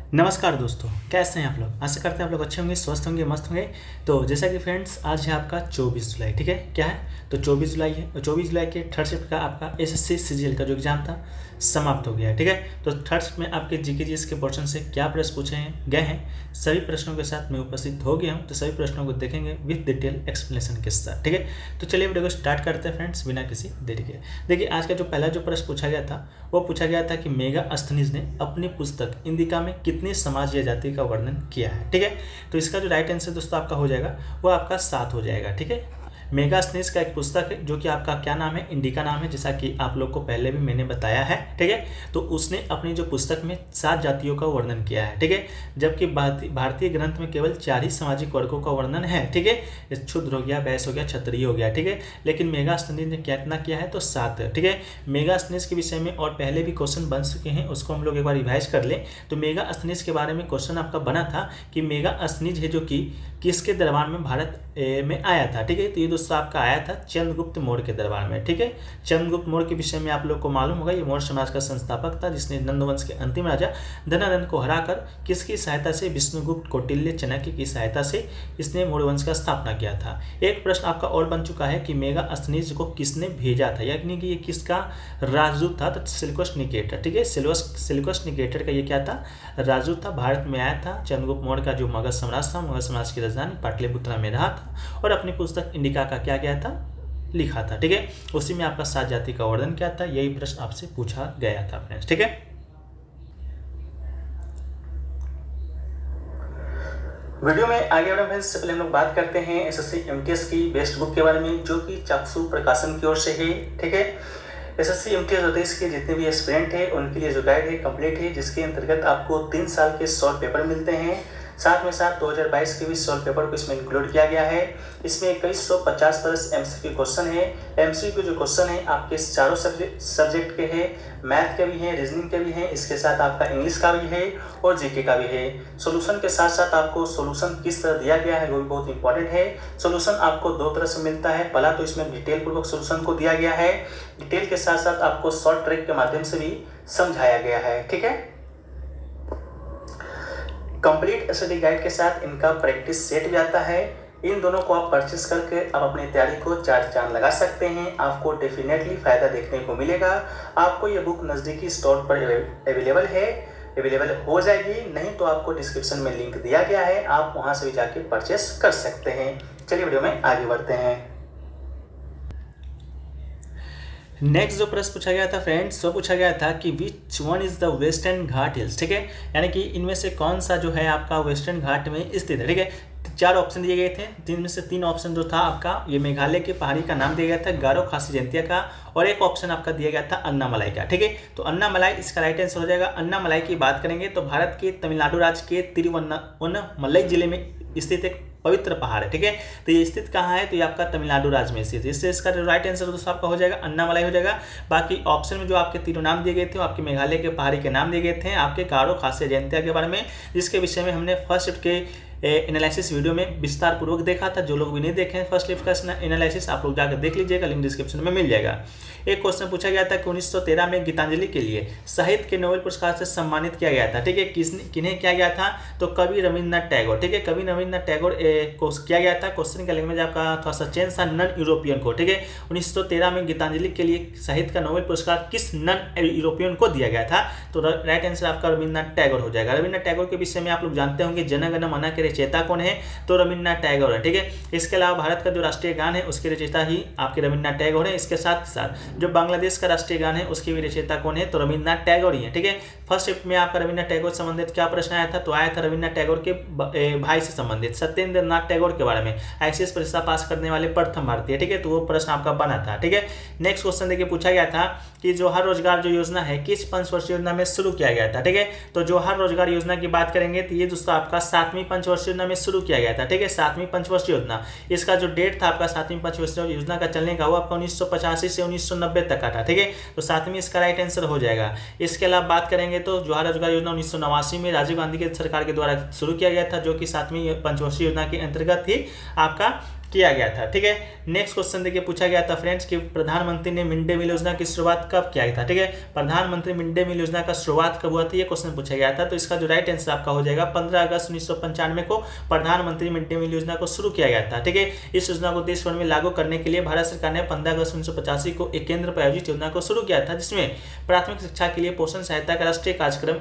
नमस्कार दोस्तों, कैसे हैं आप लोग। आशा करते हैं आप लोग अच्छे होंगे, स्वस्थ होंगे, मस्त होंगे। तो जैसा कि फ्रेंड्स, आज है आपका 24 जुलाई। ठीक है, क्या है तो 24 जुलाई है। और 24 जुलाई के थर्ड शिफ्ट का आपका एसएससी सीजीएल का जो एग्जाम था समाप्त हो गया है। ठीक है, तो थर्ड शिफ्ट में आपके जीकेजीएस के पोर्शन से क्या प्रश्न पूछे गए हैं, सभी प्रश्नों के साथ मैं उपस्थित हो गया हूँ। तो सभी प्रश्नों को देखेंगे विद डिटेल एक्सप्लेनेशन के साथ। ठीक है, तो चलिए वीडियो को स्टार्ट करते हैं फ्रेंड्स, बिना किसी देरी के। देखिए, आज का जो पहला जो प्रश्न पूछा गया था वो पूछा गया था कि मेगास्थनीज ने अपनी पुस्तक इंदिका में कितनी समाज या जाति का वर्णन किया है। ठीक है, तो इसका जो राइट आंसर दोस्तों आपका हो जाएगा वो आपका 7 हो जाएगा। ठीक है, मेगास्थनीज का एक पुस्तक है जो कि आपका क्या नाम है, इंडिका नाम है, जैसा कि आप लोग को पहले भी मैंने बताया है। ठीक है, तो उसने अपनी जो पुस्तक में 7 जातियों का वर्णन किया है। ठीक है, जबकि भारतीय ग्रंथ में केवल 4 ही सामाजिक वर्गों का वर्णन है। ठीक है, क्षुद्र हो गया, वैश्य हो गया, क्षत्रिय हो गया। ठीक है, लेकिन मेगास्थनीज ने कितना किया है तो 7। ठीक है, मेगास्थनीज के विषय में और पहले भी क्वेश्चन बन चुके हैं, उसको हम लोग एक बार रिवाइज कर लें। तो मेगास्थनीज के बारे में क्वेश्चन आपका बना था कि मेगास्थनीज है जो कि किसके दरबार में भारत में आया था। ठीक है, तो ये दोस्तों आपका आया था चंद्रगुप्त मौर्य के दरबार में। ठीक है, चंद्रगुप्त मौर्य के विषय में आप लोग को मालूम होगा, ये मौर्य समाज का संस्थापक था जिसने नंदवंश के अंतिम राजा धनानंद को हराकर किसकी सहायता से, विष्णुगुप्त कौटिल्य चाणक्य की सहायता से इसने मौर्य वंश का स्थापना किया था। एक प्रश्न आपका और बन चुका है कि मेगास्थनीज को किसने भेजा था, यानी कि ये किसका राजदूत था, तो सिल्कस निकेटर। ठीक है, सिल्कस निकेटर का ये क्या था, राजदूत था, भारत में आया था। चंद्रगुप्त मौर्य का जो मगध साम्राज्य था, मगध साम्राज्य की राजधानी पाटलिपुत्र में रहा था और अपनी पुस्तक इंडिका का क्या किया था, लिखा था। ठीक है, उसी में आपका 7 जाति का वर्णन क्या था, यही प्रश्न आपसे पूछा गया था फ्रेंड्स। ठीक है, वीडियो में आगे बढ़ने फ्रेंड्स से पहले हम लोग बात करते हैं एसएससी एमटीएस की बेस्ट बुक के बारे में, जो कि चाक्षु प्रकाशन की ओर से है। ठीक है, एसएससी एमटीएस प्रदेश के जितने भी एस्पिरेंट है उनके लिए जो गाइड है कंप्लीट है, जिसके अंतर्गत आपको 3 साल के शॉर्ट पेपर मिलते हैं। साथ में साथ 2022 के भी शॉर्ट पेपर को इसमें इंक्लूड किया गया है। इसमें 2150 प्लस एमसीक्यू क्वेश्चन है। एमसीक्यू जो क्वेश्चन है आपके चारों सब्जेक्ट के हैं, मैथ के भी हैं, रीजनिंग के भी हैं, इसके साथ आपका इंग्लिश का भी है और जीके का भी है। सोल्यूशन के साथ साथ आपको सोल्यूशन किस तरह दिया गया है वो भी बहुत इंपॉर्टेंट है। सोल्यूशन आपको 2 तरह से मिलता है। पहला तो इसमें डिटेल पूर्वक सोल्यूशन को दिया गया है, डिटेल के साथ साथ आपको शॉर्ट ट्रिक के माध्यम से भी समझाया गया है। ठीक है, कंप्लीट स्टडी गाइड के साथ इनका प्रैक्टिस सेट भी आता है। इन दोनों को आप परचेस करके आप अपनी तैयारी को 4 चांद लगा सकते हैं। आपको डेफिनेटली फायदा देखने को मिलेगा। आपको ये बुक नज़दीकी स्टोर पर अवेलेबल हो जाएगी, नहीं तो आपको डिस्क्रिप्शन में लिंक दिया गया है, आप वहां से भी जाके परचेस कर सकते हैं। चलिए वीडियो में आगे बढ़ते हैं। नेक्स्ट जो प्रश्न पूछा गया था फ्रेंड्स, वो पूछा गया था कि which one is the western Ghat hills. ठीक है, यानी कि इनमें से कौन सा जो है आपका वेस्टर्न घाट में स्थित है। ठीक है, 4 ऑप्शन दिए गए थे, 3 में से 3 ऑप्शन जो था आपका ये मेघालय के पहाड़ी का नाम दिया गया था, गारो खासी जयंतिया का, और एक ऑप्शन आपका दिया गया था अन्नामलाई का। ठीक है, तो अन्नामलाई इसका राइट आंसर हो जाएगा। अन्नामलाई की बात करेंगे तो भारत के तमिलनाडु राज्य के तिरुवन्नमलई जिले में स्थित एक पवित्र पहाड़ है। ठीक है, तो ये स्थित कहाँ है, तो ये आपका तमिलनाडु राज्य में स्थित है। इससे इसका राइट आंसर दोस्तों आपका हो जाएगा अन्नामलाई हो जाएगा। बाकी ऑप्शन में जो आपके तीनों नाम दिए गए थे वो आपके मेघालय के पहाड़ी के नाम दिए गए थे, आपके गारो खासी जयंतिया के बारे में, जिसके विषय में हमने फर्स्ट शिफ्ट के एनालिसिस वीडियो में विस्तार पूर्वक देखा था। जो लोग भी नहीं देखे फर्स्ट शिफ्ट का एनालिसिस आप लोग जाकर देख लीजिएगा, लिंक डिस्क्रिप्शन में मिल जाएगा। एक क्वेश्चन पूछा गया था कि 1913 में गीतांजलि के लिए साहित्य के नोबेल पुरस्कार से सम्मानित किया गया था। ठीक है, किन्हें किया गया था, तो कवि रविन्द्रनाथ टैगोर। ठीक है, कवि रविन्द्रनाथ टैगोर को किया गया था। क्वेश्चन का लैंग्वेज आपका थोड़ा सा चेंज था, नन यूरोपियन को। ठीक है, 1913 में गीतांजलि के लिए साहित्य का नोबेल पुरस्कार किस नन यूरोपियन को दिया गया था, तो राइट आंसर आपका रविन्द्रनाथ टैगोर हो जाएगा। रविन्द्रनाथ टैगोर के विषय में आप लोग जानते होंगे, जन गण मन के रचयिता कौन है, तो रविन्द्रनाथ टैगोर है। ठीक है, इसके अलावा भारत का जो राष्ट्रीय गान है उसके रचयिता ही आपके रविन्द्रनाथ टैगोर है। इसके साथ साथ जो बांग्लादेश का राष्ट्रीय गान है उसके भी रचयिता कौन है, तो रविन्द्रनाथ टैगोर ही है। ठीक है, फर्स्ट शिफ्ट में आपका रविन्द्रनाथ टैगोर से संबंधित क्या प्रश्न आया था, तो आया था रविन्द्रनाथ टैगोर के भाई से संबंधित सत्येंद्र नाथ टैगोर के बारे में, आईसीएस परीक्षा पास करने वाले प्रथम भारतीय। ठीक है, तो वो प्रश्न आपका बना था। ठीक है, नेक्स्ट क्वेश्चन देखिए पूछा गया था कि जौहर रोजगार जो योजना है किस पंचवर्षीय योजना में शुरू किया गया था। ठीक है, तो जौहर रोजगार योजना की बात करेंगे तो ये दोस्तों आपका 7वीं पंचवर्षीय योजना में शुरू किया गया था। ठीक है, 7वीं पंचवर्षीय योजना, इसका जो डेट था आपका 7वीं पंचवर्षीय योजना का चलने का वो आपका 1985 से 1990 तक का था। ठीक है, तो 7वीं इसका राइट आंसर हो जाएगा। इसके अलावा बात करेंगे तो जौहर रोजगार योजना 1989 में राजीव गांधी के सरकार के द्वारा शुरू किया गया था, जो कि 7वीं पंचवर्षीय योजना के अंतर्गत ही आपका किया गया था। ठीक है, नेक्स्ट क्वेश्चन देखिए पूछा गया था फ्रेंड्स कि प्रधानमंत्री ने मिड डे मील योजना की शुरुआत कब किया था। ठीक है, प्रधानमंत्री मिड डे मील योजना का शुरुआत कब हुआ था, ये क्वेश्चन पूछा गया था। तो इसका जो राइट आंसर आपका हो जाएगा 15 अगस्त 1995 को प्रधानमंत्री मिड डे मील योजना को शुरू किया गया था। ठीक है, इस योजना को देश भर में लागू करने के लिए भारत सरकार ने 15 अगस्त 1985 को एक केंद्र प्रायोजित योजना को शुरू किया था, जिसमें प्राथमिक शिक्षा के लिए पोषण सहायता का राष्ट्रीय कार्यक्रम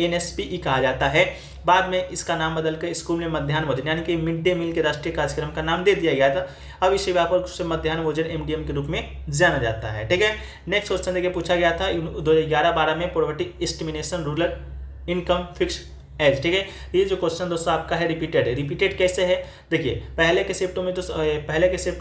NSPE कहा जाता है। बाद में इसका नाम बदलकर स्कूल में मध्याह्न भोजन यानी कि मिड डे मील के राष्ट्रीय कार्यक्रम का नाम दे दिया गया था। अब इसे व्यापक रूप से मध्याह्न भोजन MDM के रूप में जाना जाता है। ठीक है, नेक्स्ट क्वेश्चन देखिए पूछा गया था 2011-12 में poverty estimation rural income fix as. ठीक है, ये जो क्वेश्चन दोस्तों आपका है रिपीटेड है। रिपीटेड कैसे है, देखिए पहले के शिफ्टों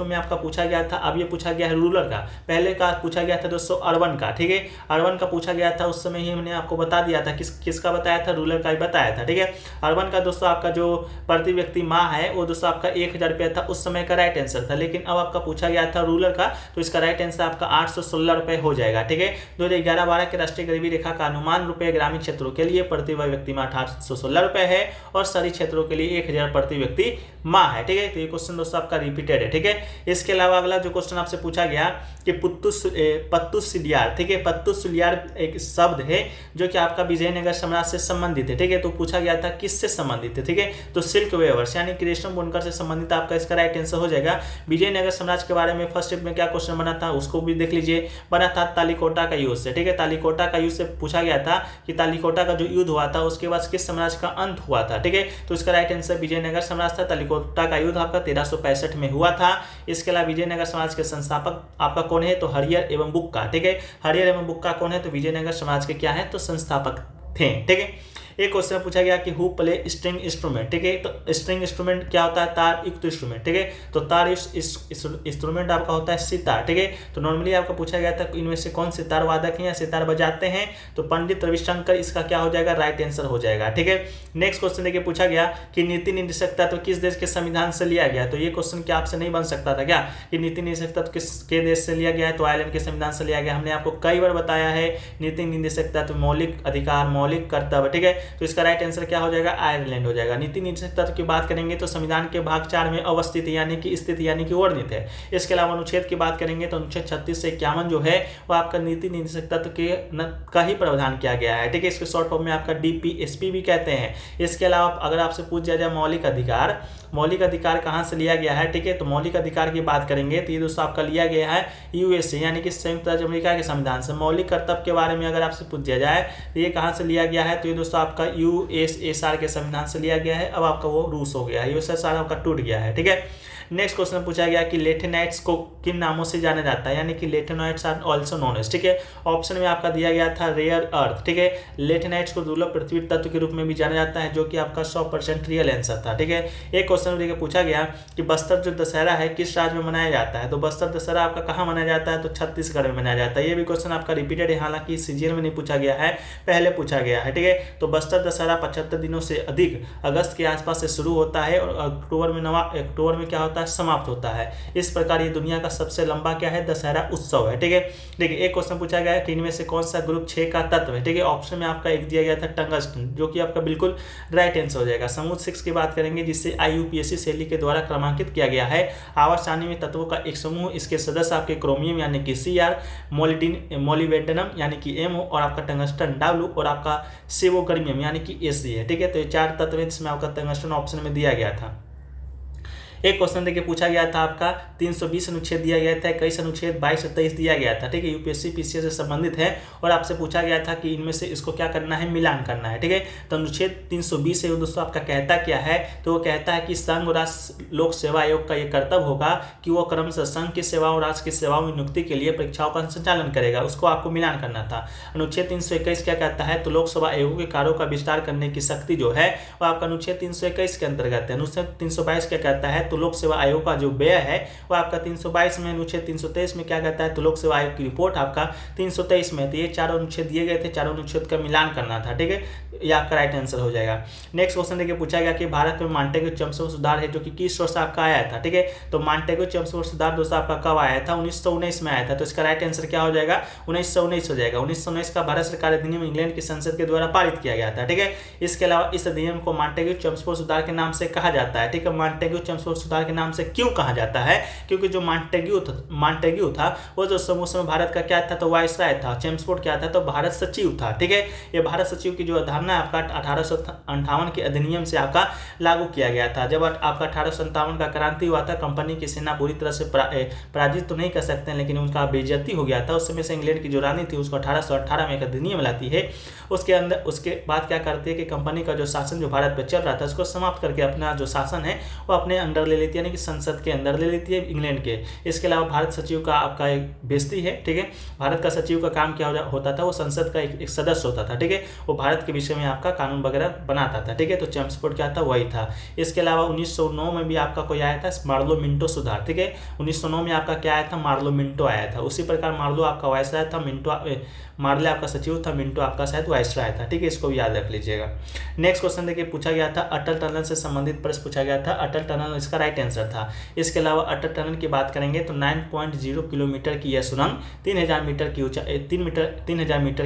में आपका पूछा गया था, अब ये पूछा गया है रूरल का। पहले का पूछा गया था दोस्तों अर्बन का। ठीक है, अर्बन का पूछा गया था, उस समय ही मैंने आपको बता दिया था किसका बताया था, रूरल का ही बताया था। ठीक है, अर्बन का दोस्तों आपका जो प्रति व्यक्ति माह है वो दोस्तों आपका 1000 रुपया था, उस समय का राइट आंसर था। लेकिन अब आपका पूछा गया था रूरल का, तो इसका राइट आंसर आपका 816 रुपये हो जाएगा। ठीक है, 2011-12 के राष्ट्रीय गरीबी रेखा का अनुमान रुपये ग्रामीण क्षेत्रों के लिए प्रति व्यक्ति माह 816 रुपये है और शहरी क्षेत्रों के लिए 1000 प्रति व्यक्ति माह है। ठीक है, तो ये क्वेश्चन दोस्तों आपका रिपीटेड है। ठीक है, इसके अलावा अगला जो क्वेश्चन आपसे पूछा गया कि पत्तू सिलियार। ठीक है, पत्तू सिलियार एक शब्द है जो कि आपका विजयनगर साम्राज्य से संबंधित है। ठीक है, तो पूछा गया था किससे संबंधित है। ठीक है, तो सिल्क वेवर्स यानी कि रेशम बुनकर से संबंधित आपका इसका राइट आंसर हो जाएगा। विजयनगर साम्राज्य के बारे में फर्स्ट स्टेप में क्या क्वेश्चन बना था उसको भी देख लीजिए। बना था तालीकोटा का युद्ध से। ठीक है, तालीकोटा का युद्ध से पूछा गया था कि तालीकोटा का जो युद्ध हुआ था उसके बाद किस साम्राज्य का अंत हुआ था। ठीक है, तो इसका राइट आंसर विजयनगर साम्राज्य था। तालीकोटा का युद्ध आपका 1365 में हुआ था। इसके अलावा विजयनगर साम्राज्य के संस्थापक आपका कौन है, तो हरिहर एवं बुक्का। ठीक है, हरिहर एवं बुक्का कौन है, तो विजयनगर साम्राज्य के क्या है, तो संस्थापक थे। ठीक है, एक क्वेश्चन पूछा गया कि हु प्ले स्ट्रिंग इंस्ट्रूमेंट। ठीक है, तो स्ट्रिंग इंस्ट्रूमेंट क्या होता है, तार युक्त इंस्ट्रूमेंट। ठीक है, तो तार इंस्ट्रूमेंट आपका होता है सितार। ठीक है, तो नॉर्मली आपका पूछा गया था इनमें से कौन सितार वादक है या सितार बजाते हैं, तो पंडित रविशंकर इसका क्या हो जाएगा, राइट आंसर हो जाएगा। ठीक है, नेक्स्ट क्वेश्चन देखिए पूछा गया कि नीति निर्देशक तत्व किस देश के संविधान से लिया गया। तो ये क्वेश्चन क्या आपसे नहीं बन सकता था क्या कि नीति निर्देशक तत्व किसके देश से लिया गया है, तो आयरलैंड के संविधान से लिया गया। हमने आपको कई बार बताया है नीति निर्देशक तत्व मौलिक अधिकार मौलिक कर्तव्य। ठीक है, तो इसका राइट आंसर क्या हो जाएगा, आयरलैंड हो जाएगा। नीति निर्देशक तत्व की बात करेंगे तो संविधान के भाग 4 में अवस्थित यानी कि स्थित यानी कि वर्णित है। इसके अलावा अनुच्छेद की बात करेंगे तो अनुच्छेद 36 से 51 जो है वो आपका नीति निर्देशक तत्व का ही प्रावधान किया गया है। ठीक है, इसके शॉर्ट फॉर्म में आपका DPSP भी कहते हैं। इसके अलावा अगर आपसे पूछ दिया जाए मौलिक अधिकार कहाँ से लिया गया है। ठीक है, तो मौलिक अधिकार की बात करेंगे तो ये दोस्तों आपका लिया गया है USA यानी कि संयुक्त राज्य अमेरिका के संविधान से। मौलिक कर्तव्य के बारे में अगर आपसे पूछ दिया जाए तो ये कहाँ से लिया गया है, तो ये दोस्तों आपका USSR के संविधान से लिया गया है। अब आपका वो रूस हो गया है, USSR आपका टूट गया है। ठीक है, नेक्स्ट क्वेश्चन पूछा गया कि लेटेनाइट्स को किन नामों से जाना जाता है, यानी कि लेटेनाइट्स आर आल्सो नोन एज। ठीक है, ऑप्शन में आपका दिया गया था रेयर अर्थ। ठीक है, लेटेनाइट्स को दुर्लभ पृथ्वी तत्व के रूप में भी जाना जाता है, जो कि आपका 100% रियल आंसर था। ठीक है, एक क्वेश्चन देखिए पूछा गया कि बस्तर जो दशहरा है किस राज्य में मनाया जाता है। तो बस्तर दशहरा आपका कहाँ मनाया जाता है, तो छत्तीसगढ़ में मनाया जाता है। ये भी क्वेश्चन आपका रिपीटेड है, हालांकि सीजीएल में नहीं पूछा गया है, पहले पूछा गया है। ठीक है, तो बस्तर दशहरा 75 दिनों से अधिक अगस्त के आसपास से शुरू होता है और अक्टूबर में क्या होता है, समाप्त होता है। इस प्रकार ये दुनिया का सबसे लंबा क्या है, दशहरा उत्सव है। ठीक है, देखिए एक क्वेश्चन पूछा गया है कि इनमें से कौन सा ग्रुप 6 का तत्व है। ठीक है, ऑप्शन में आपका एक दिया गया था टंगस्टन, जो कि आपका बिल्कुल राइट आंसर हो जाएगा। समूह 6 की बात करेंगे जिससे IUPAC शैली के द्वारा क्रमांकित किया गया है। आवर्त सारणी में तत्वों का एक समूह, इसके सदस्य आपके क्रोमियम यानी कि Cr, मोलिबेडेनम यानी कि MO और आपका टंगस्टन W और आपका सेवोगर्मियम यानी कि Ag है। ठीक है, तो ये 4 तत्व है जिसमें आपका टंगस्टन ऑप्शन में दिया गया था। एक क्वेश्चन देखिए पूछा गया था आपका 320 अनुच्छेद दिया गया था, 21 अनुच्छेद 22 और 23 दिया गया था। ठीक है, यूपीएससी पीसीएस से संबंधित है और आपसे पूछा गया था कि इनमें से इसको क्या करना है, मिलान करना है। ठीक है, तो अनुच्छेद 320 है वो दोस्तों आपका कहता क्या है, तो वो कहता है कि संघ और राष्ट्र लोक सेवा आयोग का ये कर्तव्य होगा कि वो क्रमशः संघ की सेवा और राष्ट्र की सेवाओं में नियुक्ति के लिए परीक्षाओं का संचालन करेगा, उसको आपको मिलान करना था। अनुच्छेद 321 क्या कहता है, तो लोक सेवा आयोग के कार्यों का विस्तार करने की शक्ति जो है वो आपका अनुच्छेद 321 के अंतर्गत है। अनुच्छेद 322 क्या कहता है, तो लोक सेवा आयोग का जो व्यय है वो आपका 322 में। अनुच्छेद 323 में क्या कहता है, तो लोक सेवा आयोग की रिपोर्ट आपका 323 में। तो ये चारों अनुच्छेद दिए गए थे, चारों अनुच्छेद का मिलान करना था। ठीक है, ये आपका राइट आंसर हो जाएगा। नेक्स्ट क्वेश्चन देखिए पूछा गया कि भारत में मॉन्टेग्यू चमसफोर्ड सुधार है जो कि किस वर्ष आपका आया था। ठीक है, तो मॉन्टेग्यू चमसफोर्ड सुधार दोस्तों आपका कब आया था, 1919 में आया था। तो इसका राइट आंसर क्या हो जाएगा, 1919 हो जाएगा। 1919 का भारत सरकार अधिनियम इंग्लैंड की संसद के द्वारा पारित किया गया था। ठीक है, इसके अलावा इस अधिनियम को मॉन्टेग्यू चमसफोर्ड सुधार के नाम से कहा जाता है। ठीक है, मॉन्टेग्यू चमसफोर्ड सुधार के नाम से क्यों कहा जाता है? क्योंकि जो मॉन्टेग्यू था वो जो उस समय भारत का क्या था, तो वायसराय था। चेम्सफोर्ड क्या था, तो भारत सचिव था। ठीक है, ये भारत सचिव की जो अवधारणा आपका 1858 के अधिनियम से आपका लागू किया गया था। जब आपका 1857 का क्रांति हुआ था, कंपनी की सेना पूरी तरह से पराजित तो नहीं कर सकते हैं, लेकिन उनका बेइज्जती हो गया था। उस समय से इंग्लैंड की जो रानी थी उसको 1818 में एक अधिनियम लाती है। उसके बाद क्या करती है कि कंपनी का जो शासन जो भारत पे चल रहा था उसको समाप्त करके अपना जो शासन है वो अपने अंडर ले लेती है, यानी कि संसद के अंदर ले लेती है इंग्लैंड के। इसके अलावा भारत सचिव का आपका एक बेइज्जती है। ठीक है, भारत का सचिव का काम क्या होता था, वो संसद का एक सदस्य होता था। ठीक है, वो भारत के विषय में आपका कानून वगैरह बनाता था। ठीक है, तो चेम्सफोर्ड क्या था, वही था। इसके अलावा 1909 में भी आपका कोई आया था, मार्लो मिंटो सुधार। ठीक है, 1909 में आपका क्या आया था, मार्लो मिंटो आया था। उसी प्रकार मार्लो आपका वायसराय था, मार्ले आपका सचिव था, मिंटो आपका शायद वायसराय था। ठीक है, इसको भी याद रख लीजिएगा। नेक्स्ट क्वेश्चन देखिए, पूछा गया था अटल टनल से संबंधित प्रश्न पूछा गया था। अटल टनल इसका राइट आंसर था। इसके अलावा अटल टनल की बात करेंगे तो 9.0 किलोमीटर की यह सुरंग 3000 मीटर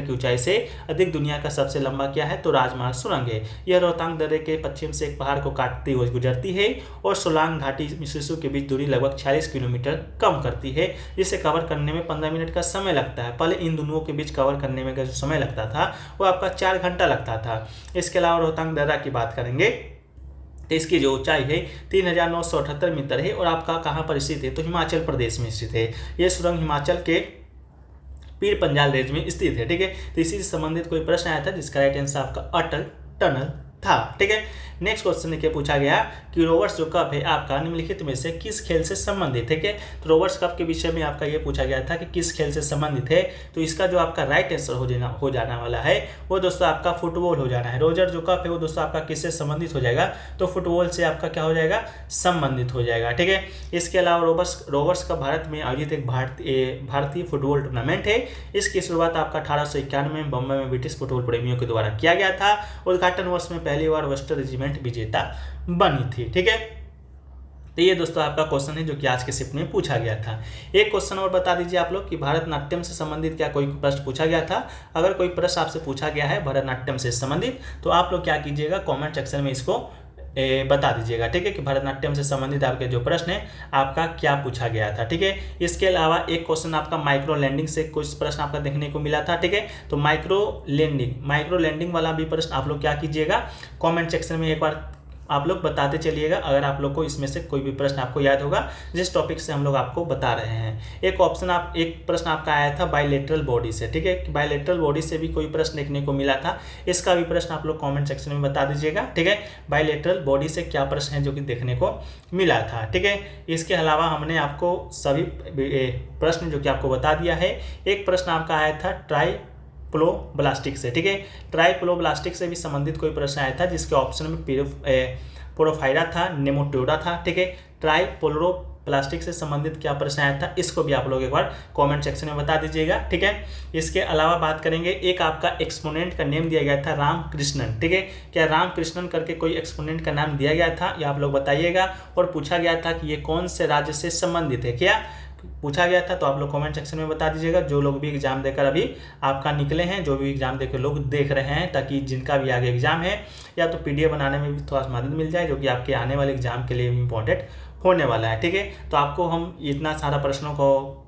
की ऊंचाई से अधिक दुनिया का सबसे लंबा क्या है, तो राजमार्ग सुरंग है। यह रोहतांग दर्रे के पश्चिम से एक पहाड़ को काटती हुई गुजरती है और सोलांग घाटी मिसिसिपी के बीच दूरी लगभग 46 किलोमीटर कम करती है, जिसे कवर करने में 15 मिनट का समय लगता है। पहले इन दोनों के बीच कवर करने में जो समय लगता था वो आपका 4 घंटा लगता था। इसके अलावा रोहतांग दर्रा की बात करेंगे तो इसकी जो ऊंचाई है 3978 मीटर है और आपका कहाँ पर स्थित है, तो हिमाचल प्रदेश में स्थित है। ये सुरंग हिमाचल के पीर पंजाल रेंज में स्थित है। ठीक है, तो इसी से संबंधित कोई प्रश्न आया था जिसका राइट आंसर आपका अटल टनल था। ठीक है, नेक्स्ट क्वेश्चन देखिए, पूछा गया कि रोवर्स जो कप है आपका निम्नलिखित में से किस खेल से संबंधित है। ठीक है, तो रोवर्स कप के विषय में आपका ये पूछा गया था कि किस खेल से संबंधित है, तो इसका जो आपका राइट आंसर हो जाने वाला है वो दोस्तों आपका फुटबॉल हो जाना है। रोजर जो कप है वो दोस्तों आपका किससे संबंधित हो जाएगा, तो फुटबॉल से आपका क्या हो जाएगा, संबंधित हो जाएगा। ठीक है, इसके अलावा रोवर्स का भारत में आयोजित एक भारतीय फुटबॉल टूर्नामेंट है। इसकी शुरुआत आपका 1891 में बम्बई में ब्रिटिश फुटबॉल प्रेमियों के द्वारा किया गया था। उद्घाटन वर्ष में पहली बार वेस्टर्न रेजिमेंट विजेता बनी थी। ठीक है, तो ये दोस्तों आपका क्वेश्चन है जो कि आज के शिफ्ट में पूछा गया था। एक क्वेश्चन और बता दीजिए आप लोग कि भरतनाट्यम से संबंधित क्या कोई प्रश्न पूछा गया था। अगर कोई प्रश्न आपसे पूछा गया है भरतनाट्यम से संबंधित तो आप लोग क्या कीजिएगा, कमेंट सेक्शन में इसको बता दीजिएगा। ठीक है, कि भरतनाट्यम से संबंधित आपके जो प्रश्न है आपका क्या पूछा गया था। ठीक है, इसके अलावा एक क्वेश्चन आपका माइक्रो लैंडिंग से कुछ प्रश्न आपका देखने को मिला था। ठीक है, तो माइक्रो लैंडिंग वाला भी प्रश्न आप लोग क्या कीजिएगा, कमेंट सेक्शन में एक बार आप लोग बताते चलिएगा। अगर आप लोग को इसमें से कोई भी प्रश्न आपको याद होगा जिस टॉपिक से हम लोग आपको बता रहे हैं। एक प्रश्न आपका आया था बायलैटरल बॉडी से। ठीक है, बायलैटरल बॉडी से भी कोई प्रश्न देखने को मिला था, इसका भी प्रश्न आप लोग कमेंट सेक्शन में बता दीजिएगा। ठीक है, बायलैटरल बॉडी से क्या प्रश्न है जो कि देखने को मिला था। ठीक है, इसके अलावा हमने आपको सभी प्रश्न जो कि आपको बता दिया है। एक प्रश्न आपका आया था ट्राइप्लोब्लास्टिक से। ठीक है, ट्राइप्लोब्लास्टिक से भी संबंधित कोई प्रश्न आया था जिसके ऑप्शन में पोरोफाइरा था, नेमाटोडा था। ठीक है, ट्राइप्लोब्लास्टिक से संबंधित क्या प्रश्न आया था इसको भी आप लोग एक बार कमेंट सेक्शन में बता दीजिएगा। ठीक है, इसके अलावा बात करेंगे, एक आपका एक्सपोनेंट का नेम दिया गया था रामकृष्णन। ठीक है, क्या रामकृष्णन करके कोई एक्सपोनेंट का नाम दिया गया था, ये आप लोग बताइएगा। और पूछा गया था कि ये कौन से राज्य से संबंधित है, क्या पूछा गया था, तो आप लोग कमेंट सेक्शन में बता दीजिएगा। जो लोग भी एग्जाम देकर अभी आपका निकले हैं, जो भी एग्जाम देकर लोग देख रहे हैं, ताकि जिनका भी आगे एग्जाम है या तो पीडीएफ बनाने में भी थोड़ा सा मदद मिल जाए, जो कि आपके आने वाले एग्जाम के लिए भी इंपॉर्टेंट होने वाला है। ठीक है, तो आपको हम इतना सारा प्रश्नों को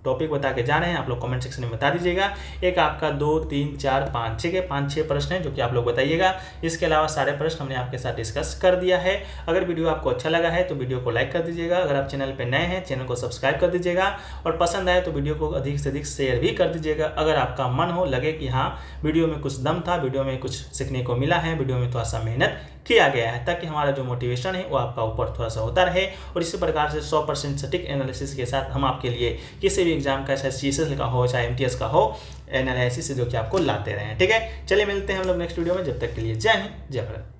टॉपिक बता के जा रहे हैं, आप लोग कमेंट सेक्शन में बता दीजिएगा। एक आपका 2, 3, 4, 5, ठीक है, 5-6 प्रश्न हैं जो कि आप लोग बताइएगा। इसके अलावा सारे प्रश्न हमने आपके साथ डिस्कस कर दिया है। अगर वीडियो आपको अच्छा लगा है तो वीडियो को लाइक कर दीजिएगा। अगर आप चैनल पर नए हैं चैनल को सब्सक्राइब कर दीजिएगा और पसंद आए तो वीडियो को अधिक से अधिक शेयर भी कर दीजिएगा। अगर आपका मन हो, लगे कि हाँ वीडियो में कुछ दम था, वीडियो में कुछ सीखने को मिला है, वीडियो में थोड़ा सा मेहनत किया गया है, ताकि हमारा जो मोटिवेशन है वो आपका ऊपर थोड़ा सा होता रहे। और इसी प्रकार से 100% सटीक एनालिसिस के साथ हम आपके लिए किसी भी एग्जाम का, चाहे सीएसएस का हो चाहे एमटीएस का हो, एनालिसिस जो कि आपको लाते रहें। ठीक है, चलिए मिलते हैं हम लोग नेक्स्ट वीडियो में। जब तक के लिए जय हिंद, जय भारत।